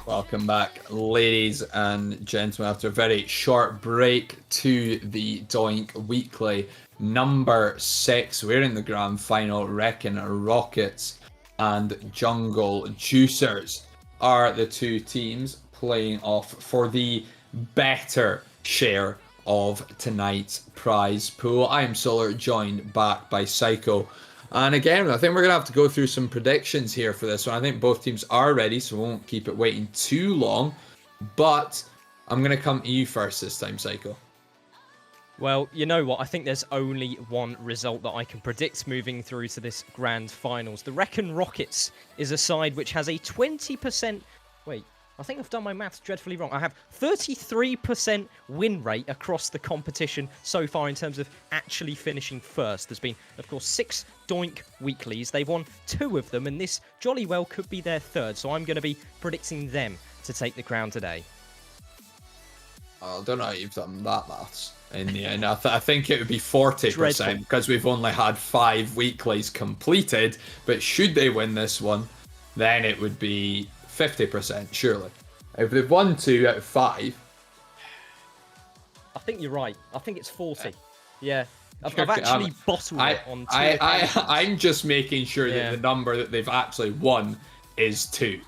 Welcome back, ladies and gentlemen, after a very short break to the Doink Weekly number 6. We're in the grand final. Recken Rockets and Jungle Juicers are the two teams playing off for the better share of tonight's prize pool. I am Solar, joined back by Psycho. And again, I think we're going to have to go through some predictions here for this one. I think both teams are ready, so we won't keep it waiting too long. But I'm going to come to you first this time, Psycho. Well, you know what? I think there's only one result that I can predict moving through to this grand finals. The Recken Rockets is a side which has a 20%... Wait, I think I've done my maths dreadfully wrong. I have 33% win rate across the competition so far in terms of actually finishing first. There's been, of course, 6 Doink Weeklies. They've won 2 of them, and this jolly well could be their 3rd. So I'm going to be predicting them to take the crown today. I don't know how you've done that maths. In the end, I think it would be 40% because we've only had 5 weeklies completed. But should they win this one, then it would be 50%, surely. If they've won 2 out of 5. I think you're right. I think it's 40. Yeah. I've actually bottled it on 2 I'm just making sure that the number that they've actually won is 2.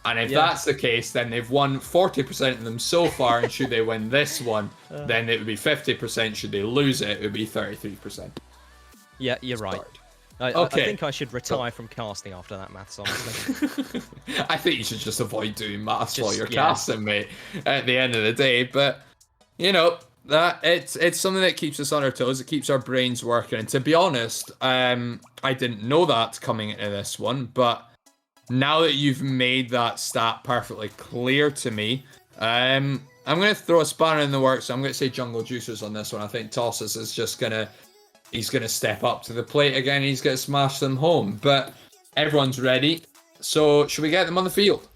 And if that's the case, then they've won 40% of them so far, and should they win this one, then it would be 50%. Should they lose it, it would be 33%. Yeah, you're right. I think I should retire from casting after that maths, honestly. I think you should just avoid doing maths while you're casting, mate, at the end of the day. But, you know, that it's something that keeps us on our toes. It keeps our brains working. And to be honest, I didn't know that coming into this one. But now that you've made that stat perfectly clear to me, I'm going to throw a spanner in the works. I'm going to say Jungle Juicers on this one. I think Tosses is just going to... He's going to step up to the plate again. He's going to smash them home. But everyone's ready. So should we get them on the field?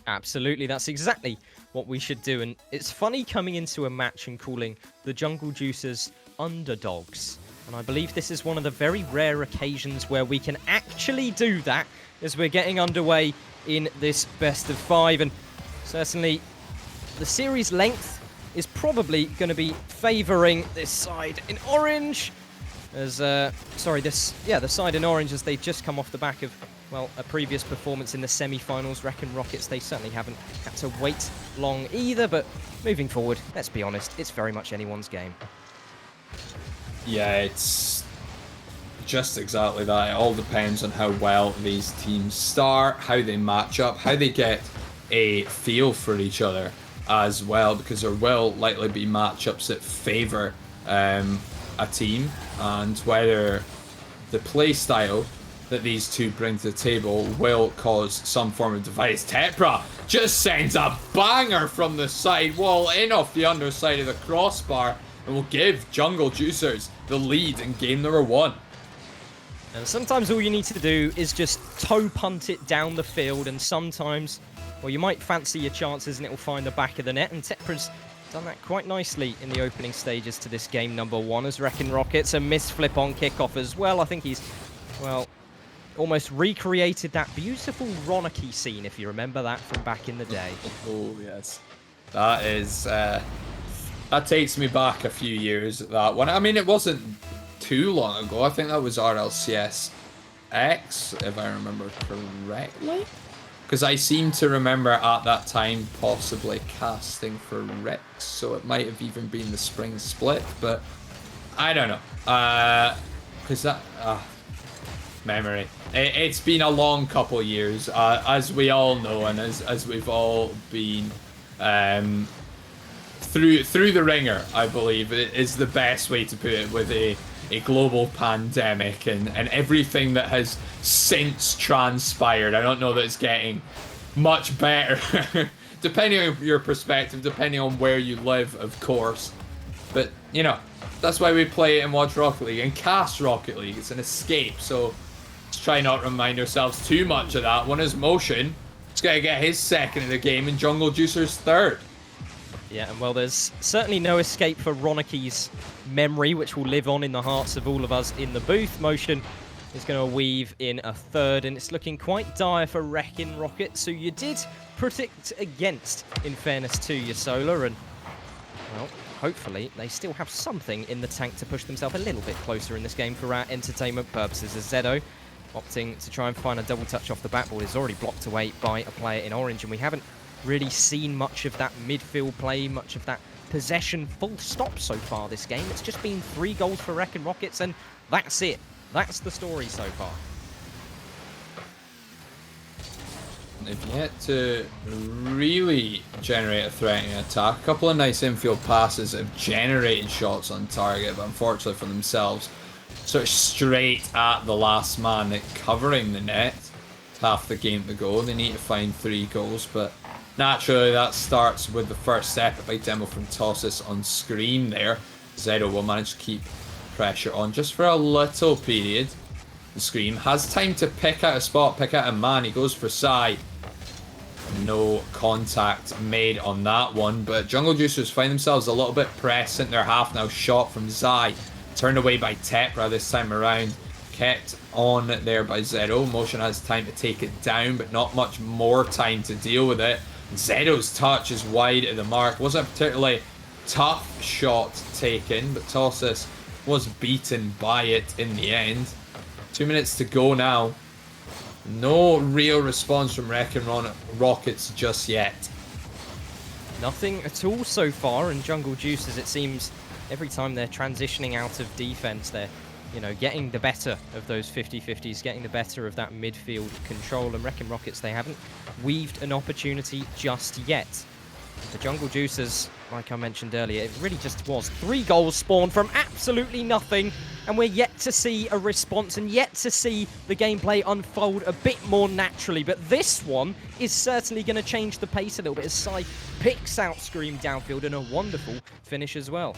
Absolutely. That's exactly what we should do. And it's funny coming into a match and calling the Jungle Juicers underdogs. And I believe this is one of the very rare occasions where we can actually do that as we're getting underway in this best of 5. And certainly the series length is probably going to be favouring this side in orange. As the side in orange, as they've just come off the back of, well, a previous performance in the semi-finals. Recken Rockets, they certainly haven't had to wait long either, but moving forward, let's be honest, it's very much anyone's game. Yeah, it's just exactly that. It all depends on how well these teams start, how they match up, how they get a feel for each other as well, because there will likely be matchups that favour a team, and whether the play style that these two bring to the table will cause some form of device. Tepra just sends a banger from the side wall in off the underside of the crossbar and will give Jungle Juicers the lead in game number 1. And sometimes all you need to do is just toe punt it down the field, and sometimes, well, you might fancy your chances and it will find the back of the net, and Tepra's done that quite nicely in the opening stages to this game number 1 as Recken Rockets. A misflip on kickoff as well. I think he's, well, almost recreated that beautiful Ronicky scene, if you remember that from back in the day. Oh, yes. That is, that takes me back a few years, that one. I mean, it wasn't too long ago. I think that was RLCS X, if I remember correctly. Because I seem to remember at that time possibly casting for Rex, so it might have even been the spring split, but I don't know. Because that... memory. It's been a long couple years, as we all know, and as we've all been through the ringer, I believe, is the best way to put it, with a global pandemic and everything that has since transpired. I don't know that it's getting much better, depending on your perspective, depending on where you live, of course. But, you know, that's why we play and watch Rocket League and cast Rocket League. It's an escape, so let's try not to remind ourselves too much of that. One is Motion. He's got to get his 2nd of the game, and Jungle Juicer's 3rd. Yeah, and well, there's certainly no escape for Ronicky's memory, which will live on in the hearts of all of us in the booth. Motion is going to weave in a third, and it's looking quite dire for Recken Rockets, who you did predict against, in fairness to you, Solar, and, well, hopefully they still have something in the tank to push themselves a little bit closer in this game for our entertainment purposes, as Zedo opting to try and find a double touch off the backboard is already blocked away by a player in orange, and we haven't really seen much of that midfield play, much of that possession full stop so far this game. It's just been 3 goals for Recken Rockets, and that's it. That's the story so far. They've yet to really generate a threatening attack. A couple of nice infield passes have generated shots on target, but unfortunately for themselves, sort of straight at the last man, covering the net. Half the game to go. They need to find 3 goals, but naturally that starts with the first step. A big demo from Tossis on screen there. Zedo will manage to keep pressure on just for a little period. The Scream has time to pick out a spot, pick out a man. He goes for Sai. No contact made on that one, but Jungle Juicers find themselves a little bit pressed in their half now. Shot from Zai, turned away by Tepra this time around. Kept on there by Zedo. Motion has time to take it down, but not much more time to deal with it. Zedo's touch is wide of the mark. Wasn't a particularly tough shot taken, but Tossis was beaten by it in the end. 2 minutes to go now. No real response from Recken Rockets just yet. Nothing at all so far, and Jungle Juicers, it seems, every time they're transitioning out of defense, they're, you know, getting the better of those 50-50s, getting the better of that midfield control, and Recken Rockets, they haven't weaved an opportunity just yet. The Jungle Juicers, like I mentioned earlier, it really just was 3 goals spawned from absolutely nothing, and we're yet to see a response and yet to see the gameplay unfold a bit more naturally. But this one is certainly going to change the pace a little bit as Sai picks out Scream downfield, and a wonderful finish as well.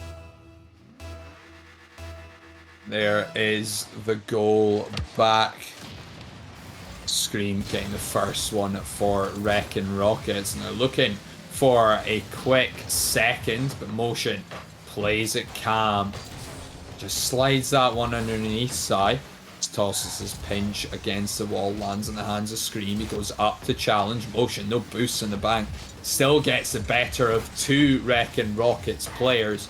There is the goal back. Scream getting the first one for Recken Rockets, and they're looking for a quick second, but Motion plays it calm. Just slides that one underneath Sai. Tosses his pinch against the wall, lands in the hands of Scream. He goes up to challenge. Motion, no boosts in the bank. Still gets the better of 2 Recken Rockets players.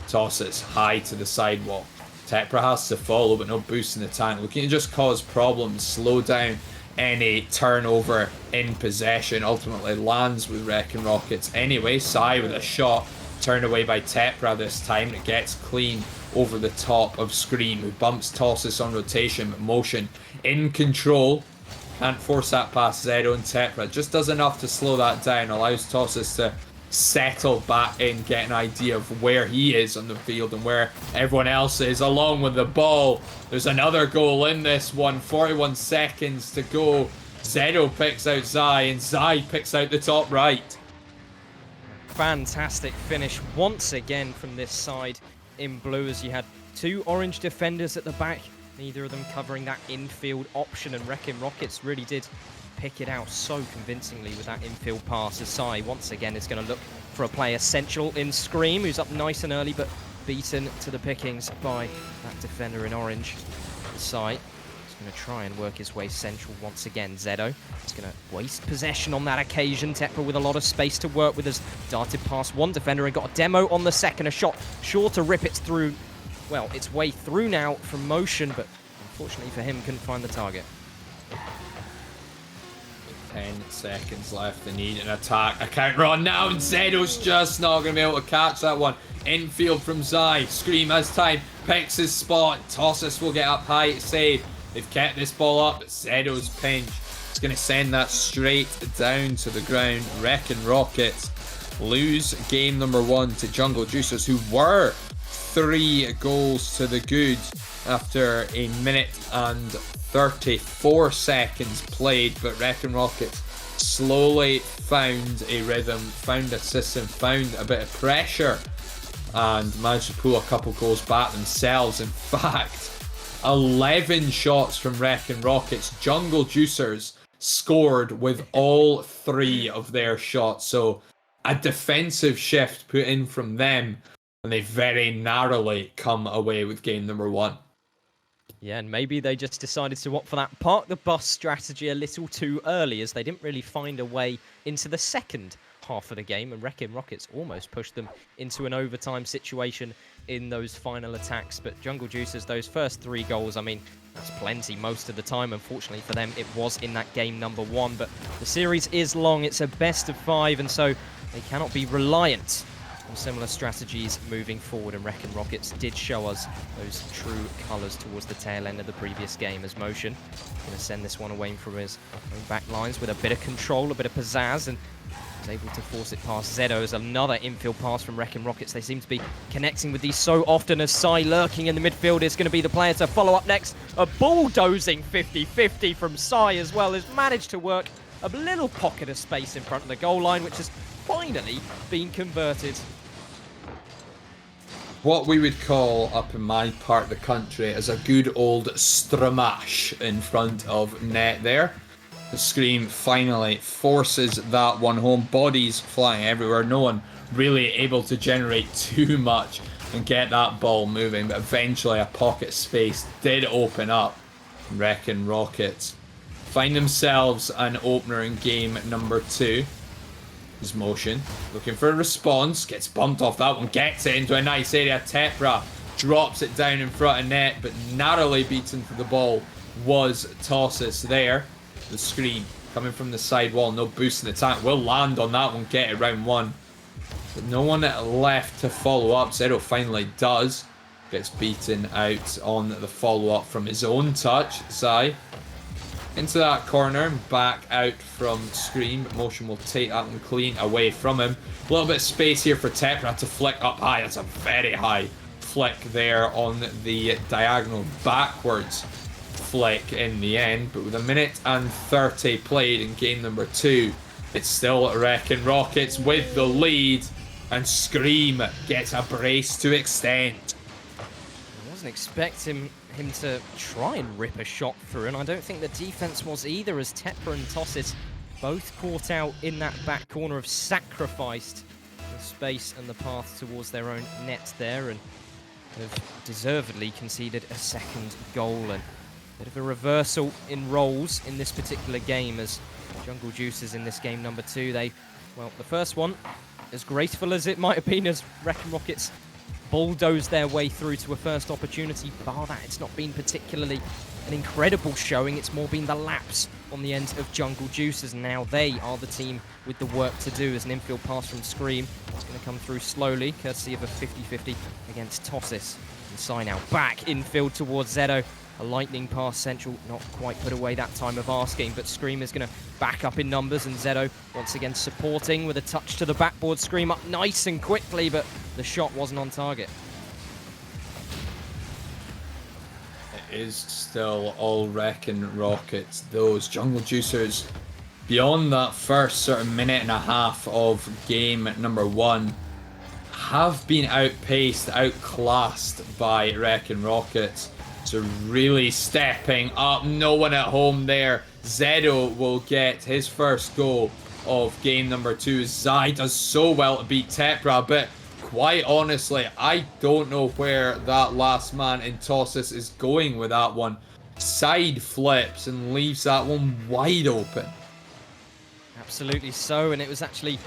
Tosses high to the sidewalk. Tepra has to follow, but no boost in the tank. Looking to just cause problems, slow down any turnover in possession. Ultimately lands with Recken Rockets anyway. Sai with a shot, turned away by Tepra this time. It gets clean over the top of Scream, who bumps Tossis on rotation, but Motion in control. Can't force that past Zedo, and Tepra just does enough to slow that down, allows Tossis to settle back in, get an idea of where he is on the field and where everyone else is along with the ball. There's another goal in this one, 41 seconds to go. Zedo picks out Zai, and Zai picks out the top right. Fantastic finish once again from this side in blue, as you had 2 orange defenders at the back, neither of them covering that infield option, and Recken Rockets really did pick it out so convincingly with that infield pass. Sai once again is going to look for a player central in Scream, who's up nice and early, but beaten to the pickings by that defender in orange. Sai is going to try and work his way central once again. Zedo is going to waste possession on that occasion. Tepra with a lot of space to work with, has darted past one defender and got a demo on the second. A shot sure to rip it through, well, its way through now from Motion, but unfortunately for him, couldn't find the target. 10 seconds left. They need an attack. A counter on now, and Zedo's just not going to be able to catch that one. Infield from Zai. Scream has time. Picks his spot. Tossis will get up high to save. They've kept this ball up, but Zedo's pinch is going to send that straight down to the ground. Recken Rockets lose game number 1 to Jungle Juicers, who were 3 goals to the good after a minute and 34 seconds played, but Recken Rockets slowly found a rhythm, found a system, found a bit of pressure, and managed to pull a couple goals back themselves. In fact, 11 shots from Recken Rockets. Jungle Juicers scored with all 3 of their shots, so a defensive shift put in from them, and they very narrowly come away with game number 1. Yeah, and maybe they just decided to opt for that park the bus strategy a little too early, as they didn't really find a way into the second half of the game, and Recken Rockets almost pushed them into an overtime situation in those final attacks. But Jungle Juicers, those first 3 goals, I mean, that's plenty most of the time. Unfortunately for them, it was in that game number 1, but the series is long. It's a best of 5, and so they cannot be reliant on similar strategies moving forward, and Recken Rockets did show us those true colours towards the tail end of the previous game, as Motion going to send this one away from his own back lines with a bit of control, a bit of pizzazz, and was able to force it past Zedo. As another infield pass from Recken Rockets. They seem to be connecting with these so often, as Sai lurking in the midfield is going to be the player to follow up next. A bulldozing 50-50 from Sai as well, has managed to work a little pocket of space in front of the goal line, which has finally been converted. What we would call up in my part of the country as a good old stramash in front of net there. The Scream finally forces that one home. Bodies flying everywhere. No one really able to generate too much and get that ball moving, but eventually a pocket space did open up. Recken Rockets find themselves an opener in game number 2. His Motion looking for a response, gets bumped off that one, gets it into a nice area. Tepra drops it down in front of net, but narrowly beaten for the ball was Tossis there. The Scream coming from the side wall, no boost in attack, will land on that one, get it round 1. But no one left to follow up. Zero finally does, gets beaten out on the follow up from his own touch. Zai into that corner, back out from Scream. Motion will take that one clean away from him. A little bit of space here for Tepra to flick up high. That's a very high flick there on the diagonal backwards flick in the end. But with 1:30 played in game number 2, it's still Recken Rockets with the lead, and Scream gets a brace to extend. I wasn't expecting him to try and rip a shot through, and I don't think the defense was either, as Tepra and Tossis both caught out in that back corner, have sacrificed the space and the path towards their own net there, and have deservedly conceded a second goal. And a bit of a reversal in roles in this particular game, as Jungle Juicers in this game number 2, well, the first one, as graceful as it might have been, as Recken Rockets bulldozed their way through to a first opportunity. Bar that, it's not been particularly an incredible showing. It's more been the lapse on the end of Jungle Juicers, and now they are the team with the work to do, as an infield pass from Scream. It's going to come through slowly, courtesy of a 50-50 against Tossis. And Sai now back infield towards Zedo. A lightning pass central, not quite put away that time of asking, but Scream is going to back up in numbers, and Zedo once again supporting with a touch to the backboard. Scream up nice and quickly, but the shot wasn't on target. It is still all Recken Rockets. Those Jungle Juicers, beyond that first sort of minute and a half of game number 1, have been outpaced, outclassed by Recken Rockets. So really stepping up, no one at home there. Zedo will get his first goal of game number 2. Zai does so well to beat Tepra, but quite honestly, I don't know where that last man in Tossis is going with that one. Side flips and leaves that one wide open. Absolutely so, and it was actually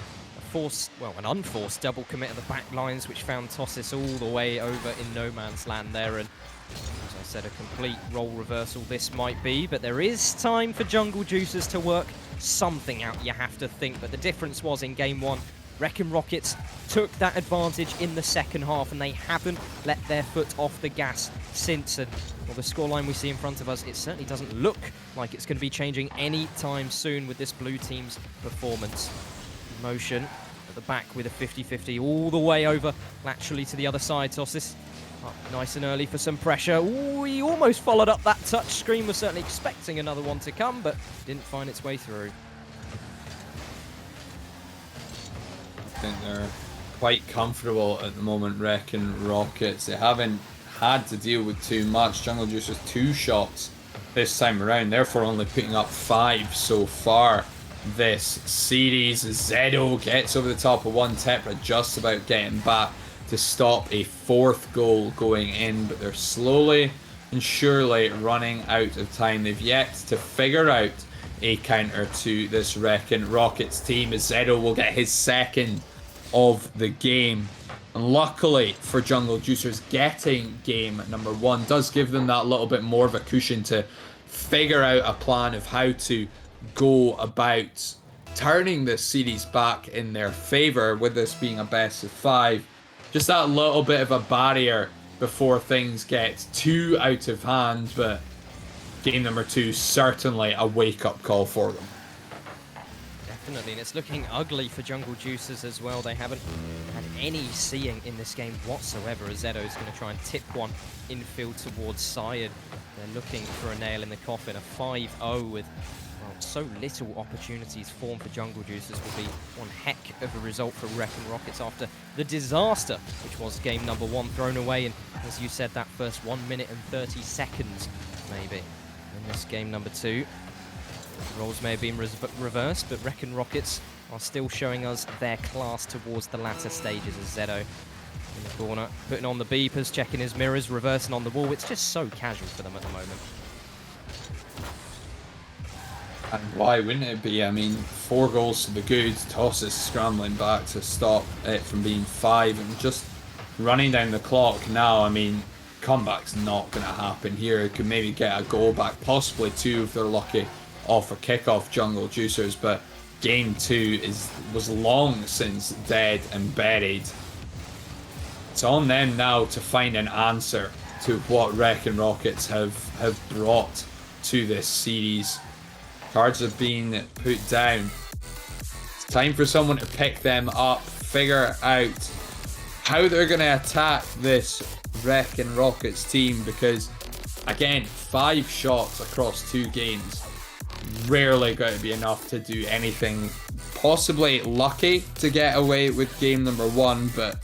an unforced double commit at the back lines, which found Tossis all the way over in no man's land there. And as I said, a complete role reversal this might be, but there is time for Jungle Juicers to work something out, you have to think. But the difference was in game 1, Recken Rockets took that advantage in the second half, and they haven't let their foot off the gas since. And well, the scoreline we see in front of us, it certainly doesn't look like it's going to be changing any time soon with this blue team's performance. Motion at the back with a 50-50 all the way over laterally to the other side. Tossis up nice and early for some pressure. Ooh, he almost followed up that touch. Scream was certainly expecting another one to come, but didn't find its way through. I think they're quite comfortable at the moment, Recken Rockets. They haven't had to deal with too much. Jungle Juicers 2 shots this time around, therefore only putting up 5 so far this series. Zedo gets over the top of one. Tepra just about getting back to stop a 4th goal going in, but they're slowly and surely running out of time. They've yet to figure out a counter to this Recken Rockets team, as Zero will get his second of the game. And luckily for Jungle Juicers, getting game number 1 does give them that little bit more of a cushion to figure out a plan of how to go about turning this series back in their favor, with this being a best of 5. Just that little bit of a barrier before things get too out of hand, but game number 2 certainly a wake-up call for them. Definitely, and it's looking ugly for Jungle Juicers as well. They haven't had any seeing in this game whatsoever, as Zedo's going to try and tip one infield towards Syed. They're looking for a nail in the coffin. A 5-0 with so little opportunities formed for Jungle Juicers will be one heck of a result for Recken Rockets after the disaster, which was game number 1, thrown away in, as you said, that first 1 minute and 30 seconds, maybe. In this game number 2, roles may have been reversed, but Recken Rockets are still showing us their class towards the latter stages, as Zedo in the corner, putting on the beepers, checking his mirrors, reversing on the wall. It's just so casual for them at the moment. And why wouldn't it be? I mean, 4 goals to the good. Toss is scrambling back to stop it from being 5, and just running down the clock now. I mean, comeback's not going to happen here. It could maybe get a goal back, possibly 2 if they're lucky, off a kickoff, Jungle Juicers, but game 2 was long since dead and buried. It's on them now to find an answer to what Recken Rockets have brought to this series. Cards have been put down. It's time for someone to pick them up, figure out how they're going to attack this Recken Rockets team, because again, 5 shots across 2 games, rarely going to be enough to do anything. Possibly lucky to get away with game number 1, but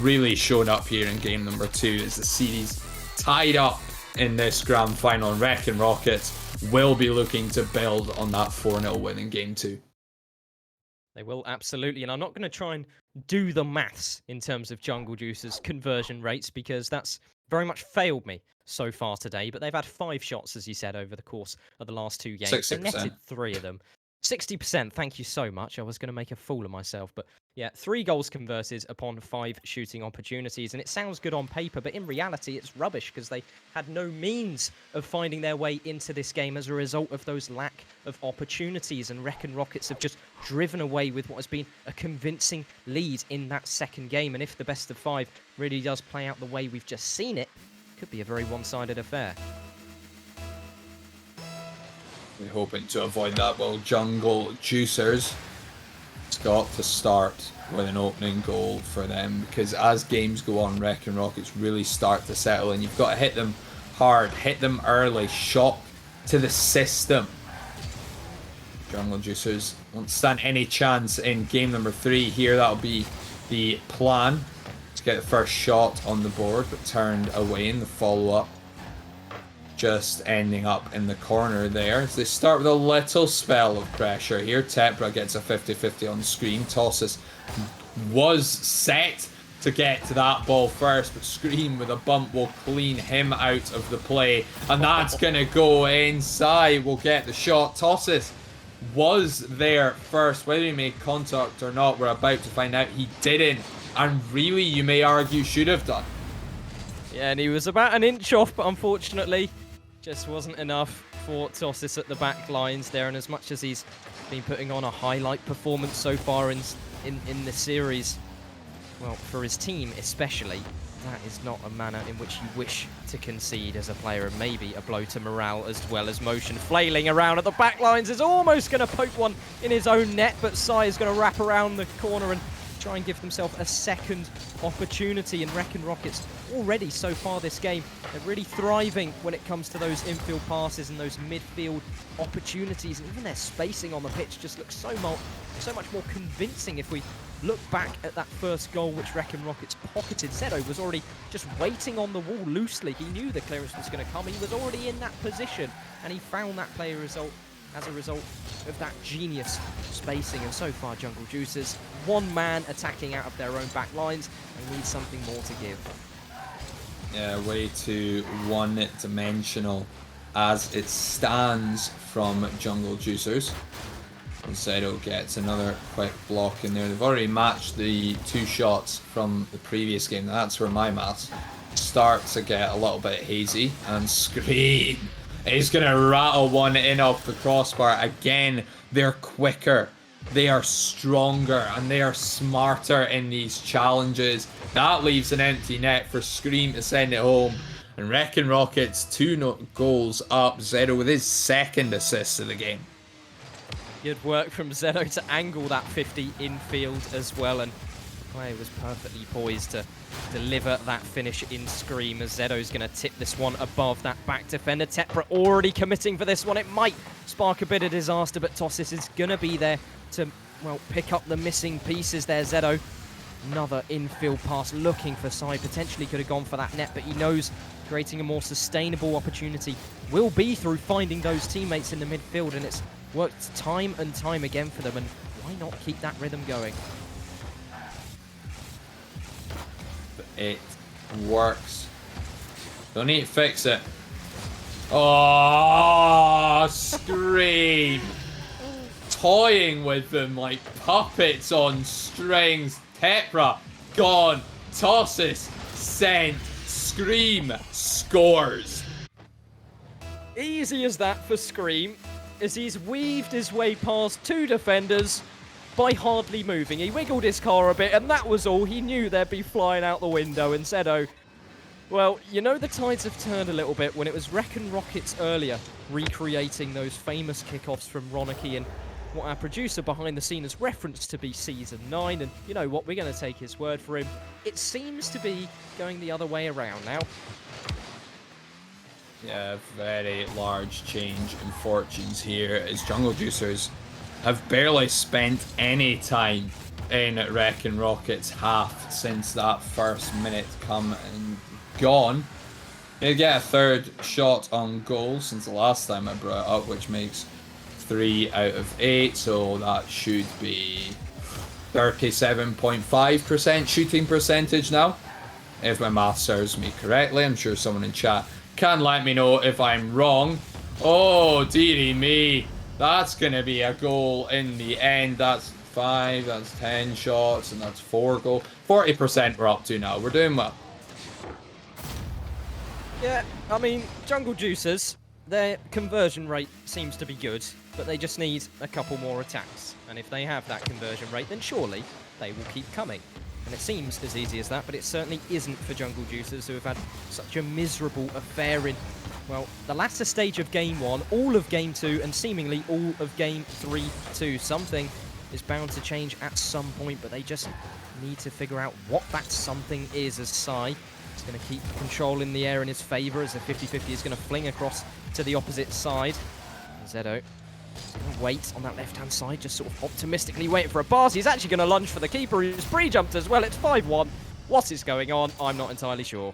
really showed up here in game number 2 as the series tied up in this grand final. Recken Rockets will be looking to build on that 4-0 win in game 2. They will, absolutely. And I'm not going to try and do the maths in terms of Jungle Juice's conversion rates, because that's very much failed me so far today. But they've had 5 shots, as you said, over the course of the last 2 games. 60%. They netted 3 of them. 60%, thank you so much. I was going to make a fool of myself. But yeah, 3 goals converted upon 5 shooting opportunities. And it sounds good on paper, but in reality, it's rubbish, because they had no means of finding their way into this game as a result of those lack of opportunities. And Recken Rockets have just driven away with what has been a convincing lead in that second game. And if the best of 5 really does play out the way we've just seen it, it could be a very one-sided affair. We're hoping to avoid that. Well, Jungle Juicers, it's got to start with an opening goal for them, because as games go on, Recken Rockets really start to settle in. You've got to hit them hard, hit them early, shock to the system. Jungle Juicers won't stand any chance in game number 3 here. That'll be the plan, to get the first shot on the board, but turned away in the follow-up. Just ending up in the corner there. As they start with a little spell of pressure here. Tepra gets a 50-50 on screen. Tossis was set to get to that ball first, but Scream with a bump will clean him out of the play. And that's going to go inside. We'll get the shot. Tossis was there first. Whether he made contact or not, we're about to find out. He didn't. And really, you may argue, should have done. Yeah, and he was about an inch off, but unfortunately, just wasn't enough for Tossis at the back lines there. And as much as he's been putting on a highlight performance so far in the series, well, for his team especially, that is not a manner in which you wish to concede as a player, and maybe a blow to morale as well, as Motion flailing around at the back lines is almost going to poke one in his own net, but Sai is going to wrap around the corner and try and give themselves a second opportunity. And Recken Rockets already so far this game, they're really thriving when it comes to those infield passes and those midfield opportunities, and even their spacing on the pitch just looks so much more convincing. If we look back at that first goal which Recken Rockets pocketed, Zedo was already just waiting on the wall loosely. He knew the clearance was going to come. He was already in that position, and he found that play result as a result of that genius spacing. And so far, Jungle Juicers, one man attacking out of their own back lines, and need something more to give. Yeah, way too one-dimensional as it stands from Jungle Juicers. Zero gets another quick block in there. They've already matched the 2 shots from the previous game. That's where my maths start to get a little bit hazy. And Scream is going to rattle one in off the crossbar. Again, they're quicker. They are stronger and they are smarter in these challenges. That leaves an empty net for Scream to send it home. And Recken Rockets 2 goals up. Zero with his 2nd assist of the game. Good work from Zedo to angle that 50 infield as well, and the player was perfectly poised to deliver that finish in Scream as Zedo's going to tip this one above that back defender. Tepra already committing for this one. It might spark a bit of disaster, but Tossis is going to be there to, well, pick up the missing pieces there. Zedo, another infield pass looking for Sai. Potentially could have gone for that net, but he knows creating a more sustainable opportunity will be through finding those teammates in the midfield, and it's worked time and time again for them, and why not keep that rhythm going? It works. Don't need to fix it. Oh, Scream! Toying with them like puppets on strings. Tepra gone. Tossis sent. Scream scores. Easy as that for Scream, as he's weaved his way past 2 defenders by hardly moving. He wiggled his car a bit, and that was all. He knew they'd be flying out the window, and Zedo, well, you know the tides have turned a little bit when it was Recken Rockets earlier recreating those famous kickoffs from Ronicky and what our producer behind the scene has referenced to be Season 9, and you know what, we're going to take his word for him. It seems to be going the other way around now. Yeah, very large change in fortunes here as Jungle Juicers have barely spent any time in Recken Rockets half since that first minute come and gone. They get a 3rd shot on goal since the last time I brought it up, which makes 3 out of 8, so that should be 37.5% shooting percentage now, if my math serves me correctly. I'm sure someone in chat can let me know if I'm wrong. Oh, dearie me. That's going to be a goal in the end. That's 5, that's 10 shots, and that's 4 goals. 40% we're up to now. We're doing well. Yeah, I mean, Jungle Juicers, their conversion rate seems to be good, but they just need a couple more attacks. And if they have that conversion rate, then surely they will keep coming. And it seems as easy as that, but it certainly isn't for Jungle Juicers, who have had such a miserable affair in, well, the latter stage of Game 1, all of Game 2, and seemingly all of Game 3 too. Something is bound to change at some point, but they just need to figure out what that something is, as Sai is going to keep control in the air in his favour, as the 50-50 is going to fling across to the opposite side. Zedo wait on that left-hand side, just sort of optimistically waiting for a pass. He's actually going to lunge for the keeper, who's pre-jumped as well. It's 5-1. What is going on? I'm not entirely sure.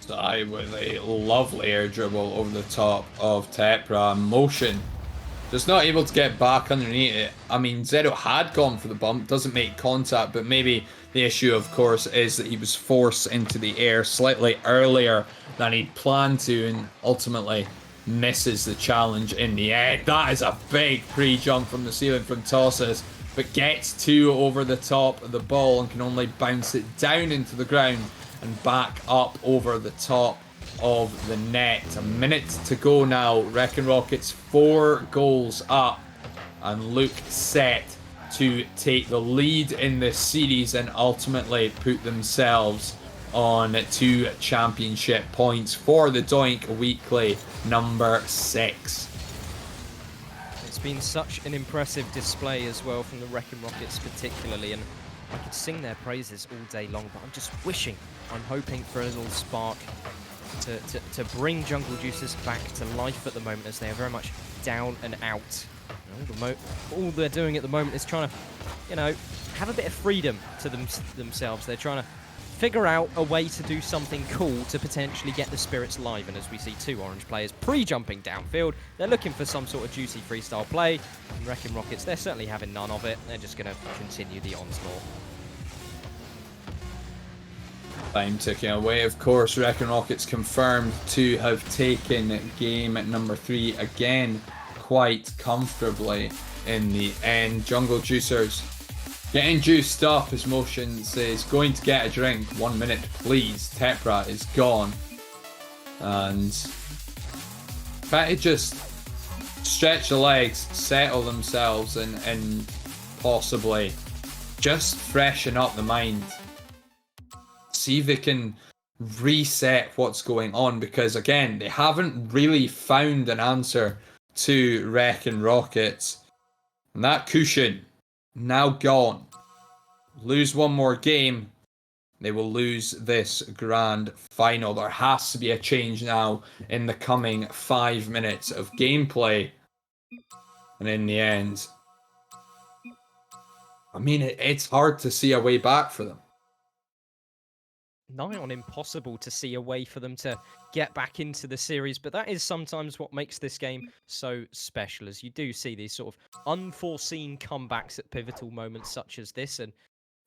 Sai with a lovely air dribble over the top of Tepra. Motion. Just not able to get back underneath it. I mean, Zedo had gone for the bump. Doesn't make contact, but maybe the issue, of course, is that he was forced into the air slightly earlier than he'd planned to, and ultimately misses the challenge in the end. That is a big pre-jump from the ceiling from Tossis, but gets 2 over the top of the ball and can only bounce it down into the ground and back up over the top of the net. A minute to go now. Recken Rockets 4 goals up and look set to take the lead in this series and ultimately put themselves on 2 championship points for the Doink Weekly number 6. It's been such an impressive display as well from the Recken Rockets particularly, and I could sing their praises all day long, but I'm just wishing, I'm hoping for a little spark to bring Jungle Juicers back to life at the moment, as they are very much down and out. All they're doing at the moment is trying to, you know, have a bit of freedom to themselves. They're trying to figure out a way to do something cool to potentially get the spirits live. And as we see 2 orange players pre-jumping downfield, they're looking for some sort of juicy freestyle play. And Recken Rockets, they're certainly having none of it. They're just going to continue the onslaught. Time ticking away. Of course, Recken Rockets confirmed to have taken game number 3 again quite comfortably in the end. Jungle Juicers getting juiced up as Motion says, going to get a drink. 1 minute, please. Tepra is gone. And better just stretch the legs, settle themselves, and possibly just freshen up the mind. See if they can reset what's going on, because again, they haven't really found an answer to Recken Rockets. And that cushion now gone. Lose one more game, they will lose this grand final. There has to be a change now in the coming 5 minutes of gameplay. And in the end, I mean, it's hard to see a way back for them. Nigh on impossible to see a way for them to get back into the series, but that is sometimes what makes this game so special, as you do see these sort of unforeseen comebacks at pivotal moments such as this. And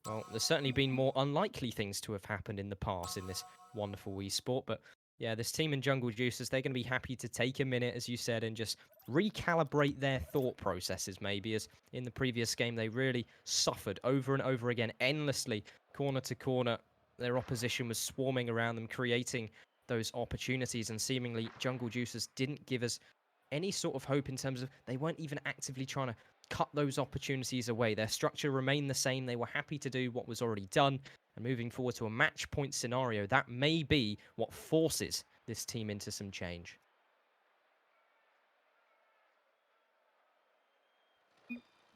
well, there's certainly been more unlikely things to have happened in the past in this wonderful esport. But yeah, this team in Jungle Juicers, they're going to be happy to take a minute, as you said, and just recalibrate their thought processes, maybe, as in the previous game they really suffered over and over again, endlessly, corner to corner. Their opposition was swarming around them, creating those opportunities, and seemingly Jungle Juicers didn't give us any sort of hope in terms of they weren't even actively trying to cut those opportunities away. Their structure remained the same. They were happy to do what was already done, and moving forward to a match point scenario, that may be what forces this team into some change.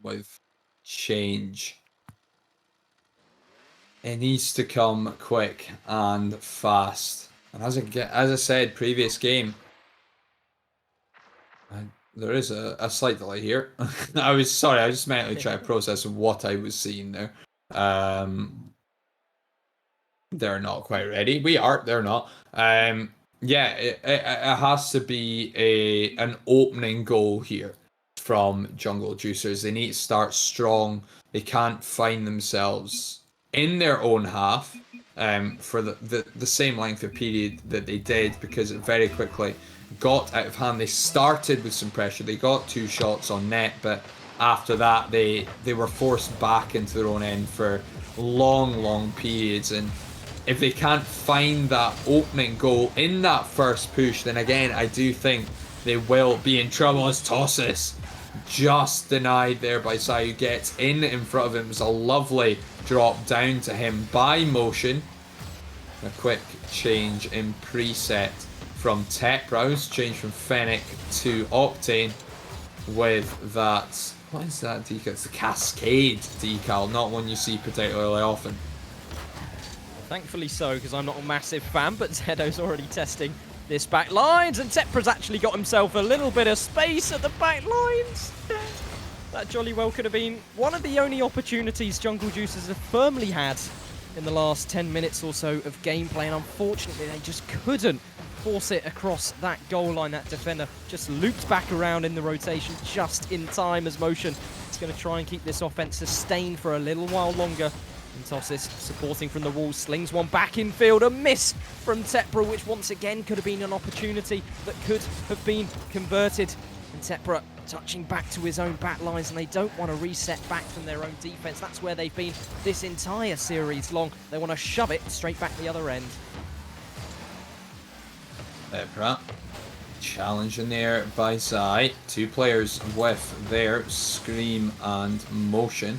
With change, it needs to come quick and fast. And as I said, previous game, there is a slight delay here. I was just mentally trying to process what I was seeing there. They're not quite ready. They're not. Yeah, it has to be an opening goal here from Jungle Juicers. They need to start strong. They can't find themselves in their own half for the same length of period that they did, because it very quickly got out of hand. They started with some pressure. They got 2 shots on net, but after that they were forced back into their own end for long periods. And if they can't find that opening goal in that first push, then again, I do think they will be in trouble, as Tossis just denied there by Sai, who gets in front of him. It was a lovely drop down to him by Motion. A quick change in preset from Tepra, change from Fennec to Octane with that. What is that decal? It's the Cascade decal, not one you see particularly often. Thankfully so, because I'm not a massive fan, but Zedo's already testing this back lines, and Tepra's actually got himself a little bit of space at the back lines. That jolly well could have been one of the only opportunities Jungle Juicers have firmly had in the last 10 minutes or so of gameplay, and unfortunately they just couldn't force it across that goal line. That defender just looped back around in the rotation just in time, as Motion is going to try and keep this offense sustained for a little while longer. And Tossis supporting from the wall, slings one back in field, a miss from Tepra, which once again could have been an opportunity that could have been converted. And Tepra touching back to his own back lines, and they don't want to reset back from their own defense. That's where they've been this entire series long. They want to shove it straight back the other end. Tepra challenge in there by Zai. 2 players with their Scream and Motion.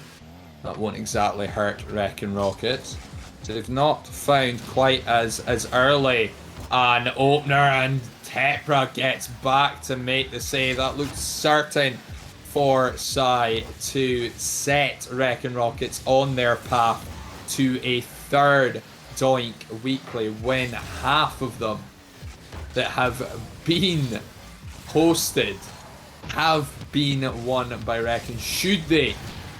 That won't exactly hurt Recken Rockets. So they've not found quite as early an opener, and Tepra gets back to make the save. That looks certain for Sai to set Recken Rockets on their path to a 3rd Doink Weekly win. Half of them that have been hosted have been won by Recken. Should they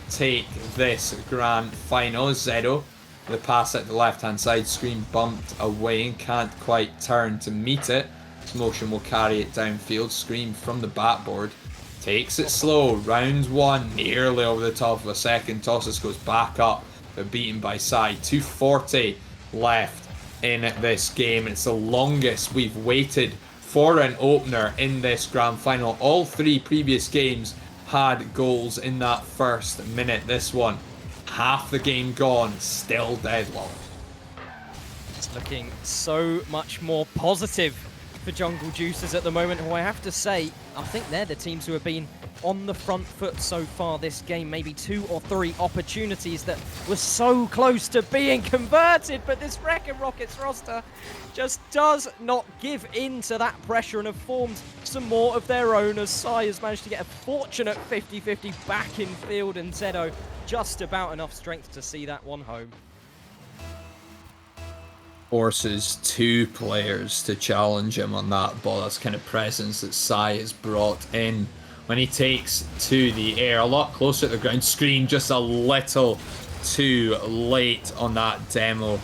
take this grand final? Zedo, the pass at the left hand side, Scream bumped away and can't quite turn to meet it. Motion will carry it downfield. Scream from the backboard takes it slow. Round 1 nearly over the top of a second. Tossis goes back up, but beaten by Sai. 2:40 left in this game. It's the longest we've waited for an opener in this grand final. All 3 previous games had goals in that first minute. This one, half the game gone, still deadlocked. It's looking so much more positive for Jungle Juicers at the moment, who I have to say, I think they're the teams who have been on the front foot so far this game. Maybe 2 or 3 opportunities that were so close to being converted, but this Recken Rockets roster just does not give in to that pressure and have formed some more of their own, as Sai has managed to get a fortunate 50-50 back in field, and Zedo just about enough strength to see that one home. Forces 2 players to challenge him on that ball. That's kind of presence that Sai has brought in when he takes to the air. A lot closer to the ground. Screen just a little too late on that demo.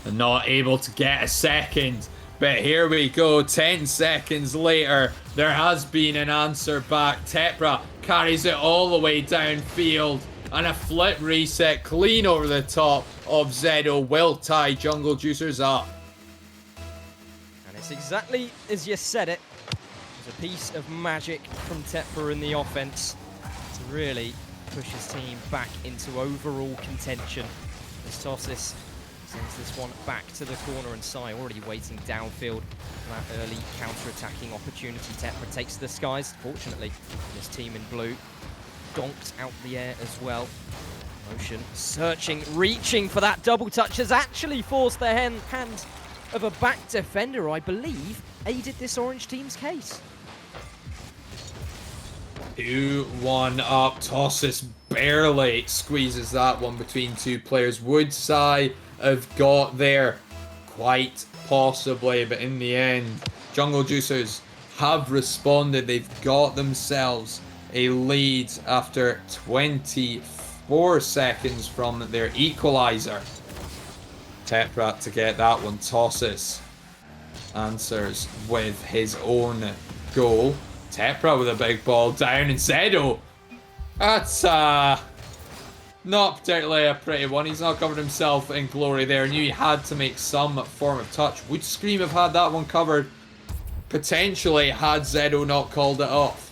And not able to get a second. But here we go. 10 seconds later, there has been an answer back. Tepra carries it all the way downfield. And a flip reset clean over the top of Zedo will tie Jungle Juicers up. And it's exactly as you said it. There's a piece of magic from Tepra in the offense to really push his team back into overall contention. As Tossis sends this one back to the corner, and Sai already waiting downfield for that early counter-attacking opportunity. Tepra takes the skies, fortunately, his team in blue. Donked out the air as well. Motion, searching, reaching for that double touch has actually forced the hand of a back defender, I believe, aided this orange team's case. 2-1 up. Tossis barely squeezes that one between 2 players. Would Sai have got there? Quite possibly, but in the end, Jungle Juicers have responded. They've got themselves a lead after 24 seconds from their equalizer. Tepra to get that one. Tossis answers with his own goal. Tepra with a big ball down, and Zedo. That's not particularly a pretty one. He's not covered himself in glory there. Knew he had to make some form of touch. Would Scream have had that one covered? Potentially, had Zedo not called it off.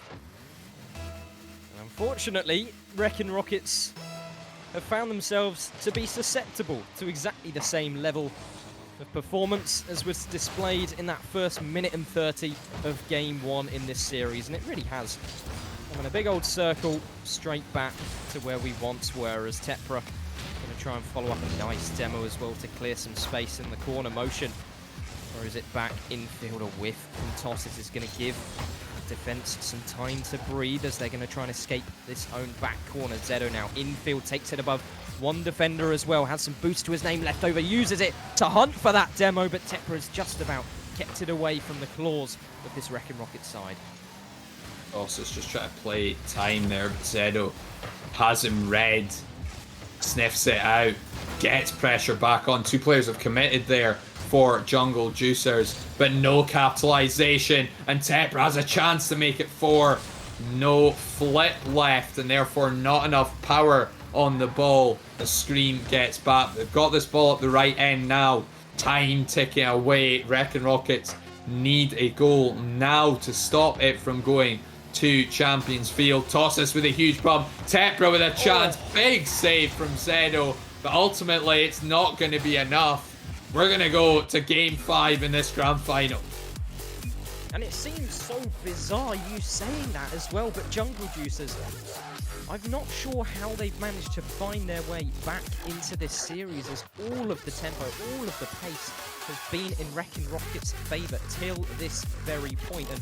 Unfortunately, Recken Rockets have found themselves to be susceptible to exactly the same level of performance as was displayed in that first minute and 30 of Game 1 in this series, and it really has. I'm in a big old circle straight back to where we once were, as Tepra going to try and follow up a nice demo as well to clear some space in the corner. Motion throws it back infield. A whiff from Tossis is going to give defense some time to breathe as they're going to try and escape this own back corner. Zedo now infield, takes it above one defender as well, has some boost to his name left over, uses it to hunt for that demo, but Tepra has just about kept it away from the claws of this Recken Rocket side. Tossis just trying to play time there, but Zedo has him read, sniffs it out, gets pressure back on. 2 players have committed there for Jungle Juicers, but no capitalization, and Tepra has a chance to make it 4. No flip left, and therefore not enough power on the ball. The Scream gets back. They've got this ball at the right end now. Time ticking away. Recken Rockets need a goal now to stop it from going to Champions Field. Tossis with a huge bump. Tepra with a chance. Big save from Zedo, but ultimately it's not going to be enough. We're going to go to Game 5 in this grand final. And it seems so bizarre you saying that as well, but Jungle Juicers, I'm not sure how they've managed to find their way back into this series, as all of the tempo, all of the pace has been in Recken Rockets' favour till this very point. And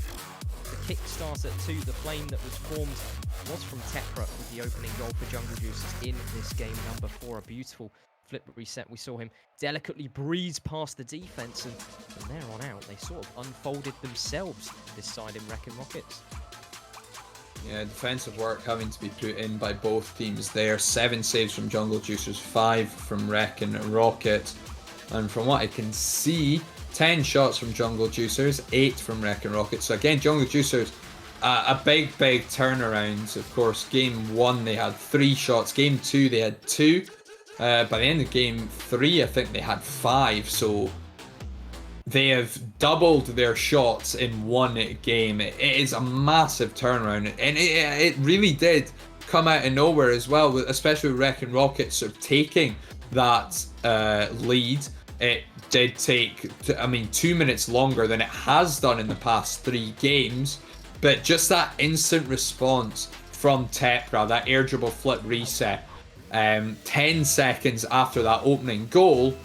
the kickstarter to the flame that was formed was from Tepra with the opening goal for Jungle Juicers in this game number 4. A beautiful flip reset. We saw him delicately breeze past the defense, and from there on out, they sort of unfolded themselves this side in Recken Rockets. Yeah, defensive work having to be put in by both teams there. 7 saves from Jungle Juicers, 5 from Recken Rockets. And from what I can see, 10 shots from Jungle Juicers, 8 from Recken Rockets. So again, Jungle Juicers, a big turnaround. Of course, Game 1 they had 3 shots. Game 2 they had 2. By the end of Game 3, I think they had 5. So they have doubled their shots in one game. It is a massive turnaround, and it really did come out of nowhere as well, especially with Recken Rockets sort of taking that lead. It did take, 2 minutes longer than it has done in the past 3 games, but just that instant response from Tepra, that air dribble flip reset, 10 seconds after that opening goal,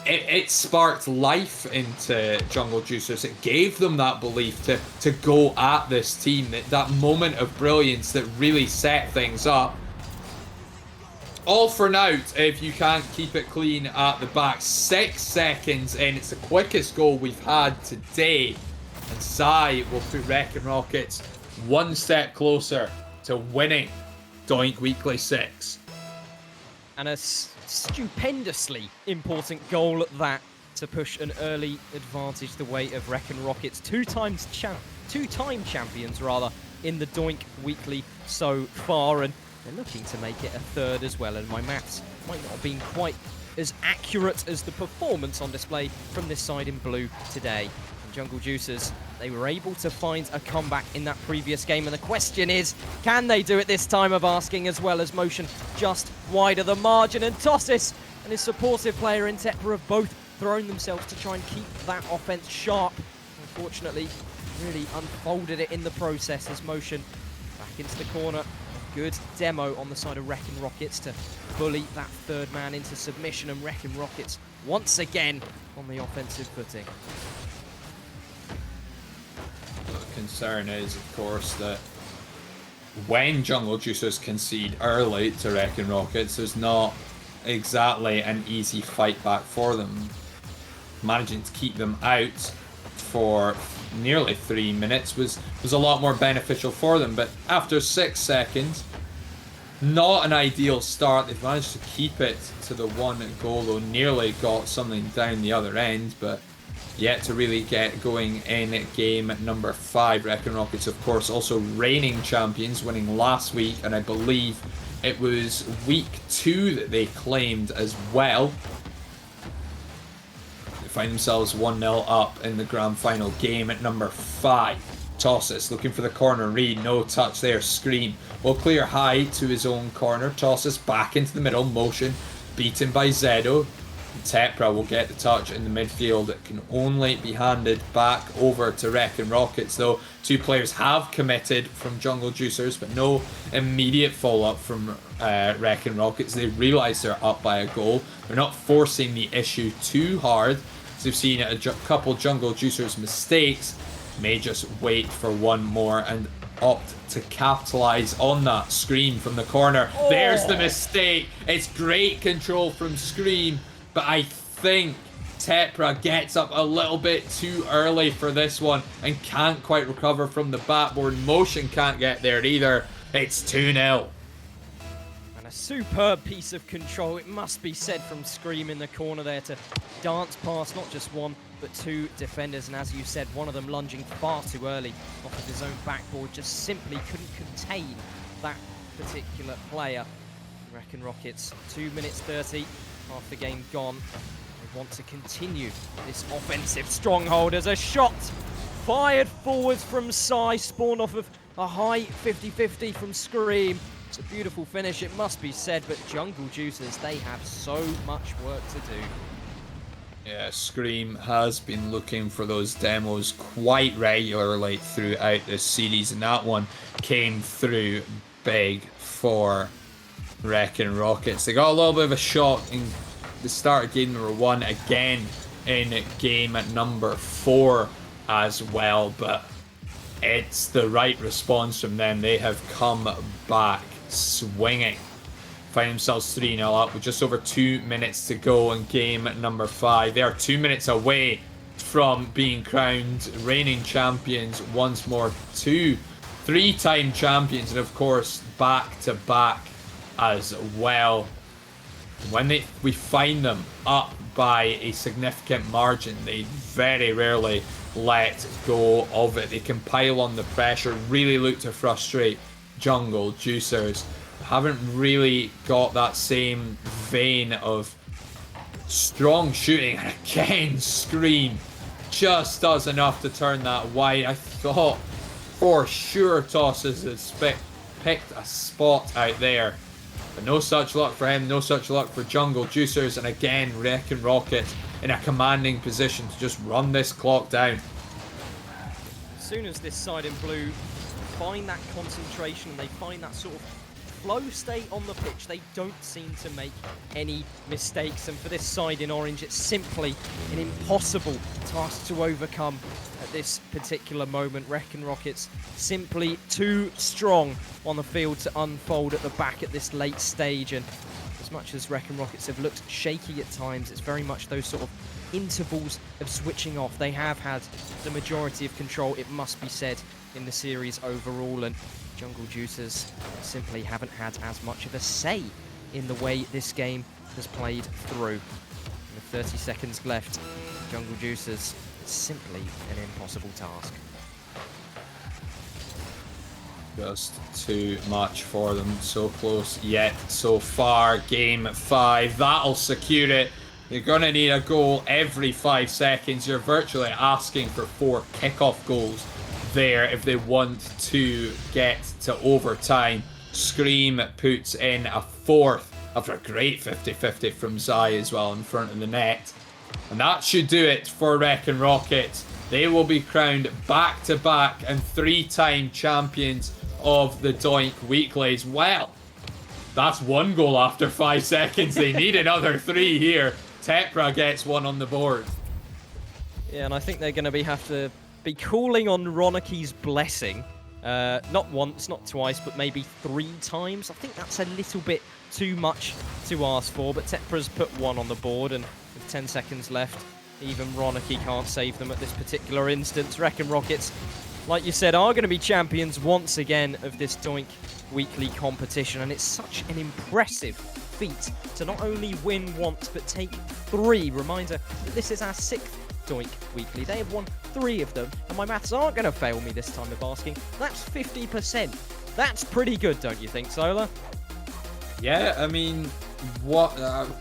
it sparked life into Jungle Juicers. It gave them that belief to go at this team, that moment of brilliance that really set things up. All for naught if you can't keep it clean at the back. 6 seconds in, it's the quickest goal we've had today. And Sai will put Recken Rockets one step closer to winning Doink Weekly 6. And a stupendously important goal at that to push an early advantage the way of Recken Rockets. Two-time champions rather in the Doink Weekly so far, and they're looking to make it a third as well. And my maths might not have been quite as accurate as the performance on display from this side in blue today. And Jungle Juicers, they were able to find a comeback in that previous game, and the question is, can they do it this time of asking, as well as Motion just wide of the margin? And Tossis and his supportive player in Tepra have both thrown themselves to try and keep that offense sharp. Unfortunately, really unfolded it in the process as Motion back into the corner. Good demo on the side of Recken Rockets to bully that third man into submission, and Recken Rockets once again on the offensive footing. The concern is, of course, that when Jungle Juicers concede early to Recken Rockets, there's not exactly an easy fight back for them. Managing to keep them out for nearly 3 minutes was a lot more beneficial for them, but after 6 seconds, not an ideal start. They've managed to keep it to the 1 goal, though nearly got something down the other end, but yet to really get going in game number 5. Recken Rockets, of course, also reigning champions, winning last week, and I believe it was week 2 that they claimed as well. They find themselves 1-0 up in the grand final game at number 5. Tossis looking for the corner read, no touch there. Scream will clear high to his own corner. Tossis back into the middle, Motion beaten by Zedo. Tepra will get the touch in the midfield. It can only be handed back over to Recken Rockets, though. 2 players have committed from Jungle Juicers, but no immediate follow-up from Recken Rockets. They realise they're up by a goal. They're not forcing the issue too hard, as we've seen a couple Jungle Juicers mistakes. May just wait for one more and opt to capitalise on that. Scream from the corner. Oh. There's the mistake. It's great control from Scream, but I think Tepra gets up a little bit too early for this one and can't quite recover from the backboard. Motion can't get there either. It's 2-0. And a superb piece of control, it must be said, from Scream in the corner there to dance past not just one but 2 defenders, and as you said, one of them lunging far too early off of his own backboard, just simply couldn't contain that particular player. Recken Rockets, 2 minutes 30, half the game gone. They want to continue this offensive stronghold as a shot fired forwards from Sai, spawned off of a high 50-50 from Scream. It's a beautiful finish, it must be said, but Jungle Juicers, they have so much work to do. Yeah, Scream has been looking for those demos quite regularly throughout this series, and that one came through big for Recken Rockets. They got a little bit of a shock in the start of game number 1, again in game at number 4 as well, but it's the right response from them. They have come back swinging. Find themselves 3-0 up with just over 2 minutes to go in game number 5. They are 2 minutes away from being crowned reigning champions once more. 2 3-time champions, and of course back to back as well. When we find them up by a significant margin, they very rarely let go of it. They can pile on the pressure, really look to frustrate Jungle Juicers. Haven't really got that same vein of Strong shooting, and again, Scream just does enough to turn that wide. I thought for sure Tosses had picked a spot out there. But no such luck for him, no such luck for Jungle Juicers, and again, Recken Rocket in a commanding position to just run this clock down. As soon as this side in blue find that concentration, they find that sort of flow state on the pitch, they don't seem to make any mistakes. And for this side in orange, it's simply an impossible task to overcome at this particular moment. Recken Rockets simply too strong on the field to unfold at the back at this late stage. And as much as Recken Rockets have looked shaky at times, it's very much those sort of intervals of switching off. They have had the majority of control, it must be said, in the series overall, and Jungle Juicers simply haven't had as much of a say in the way this game has played through. With 30 seconds left, Jungle Juicers, simply an impossible task. Just too much for them. So close yet so far. Game 5, that'll secure it. You're going to need a goal every 5 seconds. You're virtually asking for 4 kickoff goals there if they want to get to overtime. Scream puts in a 4th after a great 50-50 from Zai as well in front of the net. And that should do it for Recken Rockets. They will be crowned back-to-back and 3-time champions of the Doink Weeklies. Well, that's 1 goal after 5 seconds. They need another 3 here. Tepra gets 1 on the board. Yeah, and I think they're going to have to be calling on Roniki's blessing. Not once, not twice, but maybe 3 times. I think that's a little bit too much to ask for, but Tepra's put 1 on the board, and with 10 seconds left, even Roniki can't save them at this particular instance. Recken Rockets, like you said, are going to be champions once again of this Doink Weekly competition, and it's such an impressive feat to not only win once, but take 3. Reminder that this is our 6th Doink Weekly. They have won 3 of them, and my maths aren't going to fail me this time of asking. That's 50%. That's pretty good, don't you think, Solar? Yeah, I mean, what?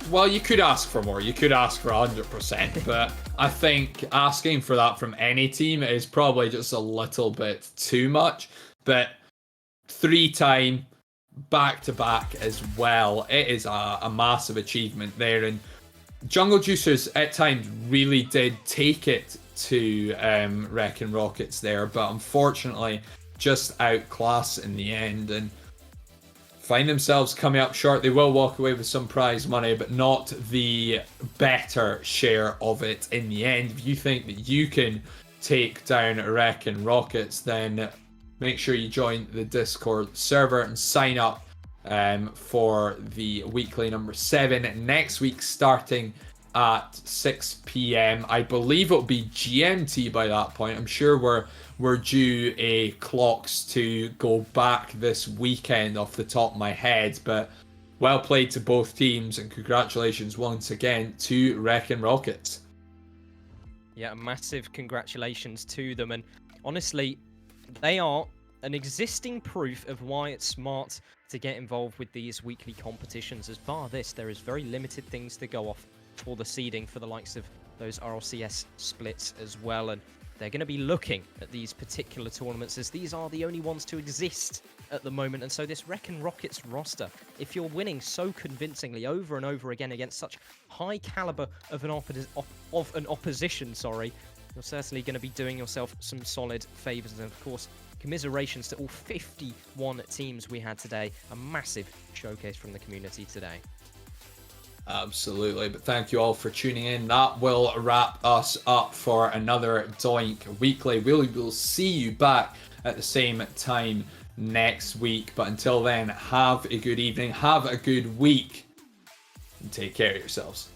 Well, you could ask for more. You could ask for 100%, but I think asking for that from any team is probably just a little bit too much. But 3-time back-to-back as well, it is a massive achievement there. And Jungle Juicers at times really did take it to Recken Rockets there, but unfortunately just outclass in the end and find themselves coming up short. They will walk away with some prize money, but not the better share of it in the end. If you think that you can take down Recken Rockets, then make sure you join the Discord server and sign up for the weekly number 7 next week, starting at 6 p.m. I believe it'll be GMT by that point. I'm sure we're due a clocks to go back this weekend off the top of my head, but well played to both teams, and congratulations once again to Recken Rockets. Yeah, massive congratulations to them, and honestly, they are an existing proof of why it's smart to get involved with these weekly competitions. As bar this, there is very limited things to go off for the seeding for the likes of those RLCS splits as well, and they're going to be looking at these particular tournaments as these are the only ones to exist at the moment. And so this Recken Rockets roster, if you're winning so convincingly over and over again against such high caliber of an opposition, you're certainly going to be doing yourself some solid favors. And of course, commiserations to all 51 teams we had today. A massive showcase from the community today. Absolutely, but thank you all for tuning in. That will wrap us up for another Doink Weekly. We will see you back at the same time next week, but until then, have a good evening, have a good week, and take care of yourselves.